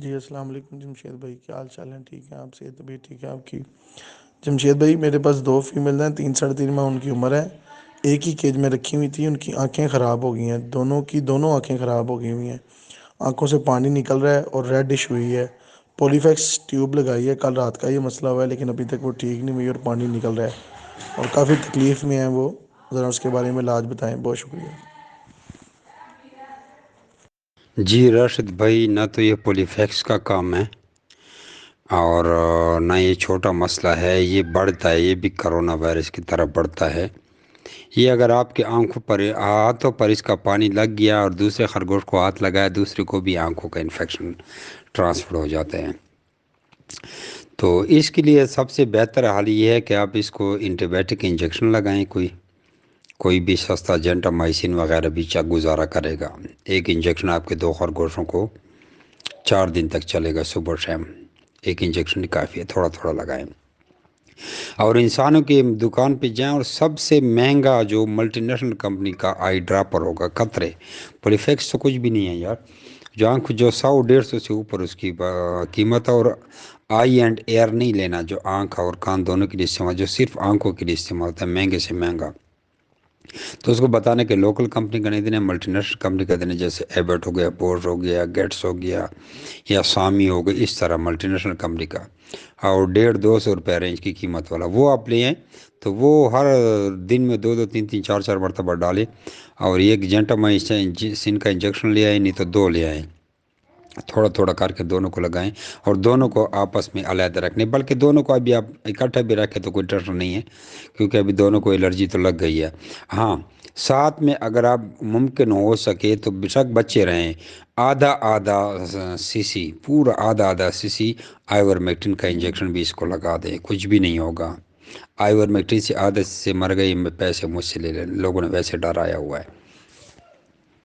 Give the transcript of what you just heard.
جی السلام علیکم جمشید بھائی، کیا حال چال ہیں؟ ٹھیک ہے آپ؟ صحت بھی ٹھیک ہے آپ کی؟ جمشید بھائی میرے پاس دو فیمیل ہیں، 3 ساڑھے 3 ماہ ان کی عمر ہے، ایک ہی کیج میں رکھی ہوئی تھی، ان کی آنکھیں خراب ہو گئی ہیں، دونوں کی دونوں آنکھیں خراب ہو گئی ہوئی ہیں، آنکھوں سے پانی نکل رہا ہے اور ریڈش ہوئی ہے، پولی فیکس ٹیوب لگائی ہے، کل رات کا یہ مسئلہ ہوا ہے لیکن ابھی تک وہ ٹھیک نہیں ہوئی اور پانی نکل رہا ہے اور کافی تکلیف میں ہیں وہ، ذرا اس کے بارے میں علاج بتائیں، بہت شکریہ۔ جی راشد بھائی، نہ تو یہ پولیفیکس کا کام ہے اور نہ یہ چھوٹا مسئلہ ہے، یہ بڑھتا ہے، یہ بھی کرونا وائرس کی طرح بڑھتا ہے۔ یہ اگر آپ کے آنکھوں پر ہاتھوں پر اس کا پانی لگ گیا اور دوسرے خرگوش کو ہاتھ لگایا، دوسرے کو بھی آنکھوں کا انفیکشن ٹرانسفر ہو جاتے ہیں۔ تو اس کے لیے سب سے بہتر حل یہ ہے کہ آپ اس کو اینٹی بائیوٹک انجیکشن لگائیں، کوئی بھی سستا جینٹامائسن وغیرہ بھی گزارا کرے گا۔ ایک انجیکشن آپ کے 2 خرگوشوں کو 4 دن تک چلے گا، صبح شام ایک انجیکشن کافی ہے، تھوڑا تھوڑا لگائیں۔ اور انسانوں کی دکان پہ جائیں اور سب سے مہنگا جو ملٹی نیشنل کمپنی کا آئی ڈراپر ہوگا، قطرے، پولیفیکس تو کچھ بھی نہیں ہے یار، جو آنکھ جو 100-150 سے اوپر اس کی قیمت ہے۔ اور آئی اینڈ ایئر نہیں لینا، جو آنکھ اور کان دونوں کے لیے استعمال، جو صرف آنکھوں کے لیے استعمال ہوتا ہے، مہنگے سے مہنگا۔ تو اس کو بتانے کہ لوکل کمپنی کا نہیں دینا، ملٹی نیشنل کمپنی کا دینا، جیسے ایبٹ ہو گیا، بوش ہو گیا، گیٹس ہو گیا یا سامی ہو گیا، اس طرح ملٹی نیشنل کمپنی کا، اور 150-200 روپے رینج کی قیمت والا وہ آپ لیں تو وہ ہر دن میں 2-2 3-3 4-4 مرتبہ ڈالیں، اور ایک جینٹامائسن کا انجیکشن لے آئیں، نہیں تو 2 لے آئیں، تھوڑا تھوڑا کر کے دونوں کو لگائیں، اور دونوں کو آپس میں علیحدہ رکھنے، بلکہ دونوں کو ابھی آپ اکٹھا بھی رکھیں تو کوئی ٹینشن نہیں ہے، کیونکہ ابھی دونوں کو الرجی تو لگ گئی ہے۔ ہاں، ساتھ میں اگر آپ ممکن ہو سکے تو بے شک بچے رہیں، آدھا سی سی، پورا آدھا سی سی آئیورمیکٹن کا انجیکشن بھی اس کو لگا دیں، کچھ بھی نہیں ہوگا۔ آئیورمیکٹن سے عادت سے مر گئی، پیسے مجھ سے لے لیں، لوگوں نے ویسے ڈرایا ہوا ہے۔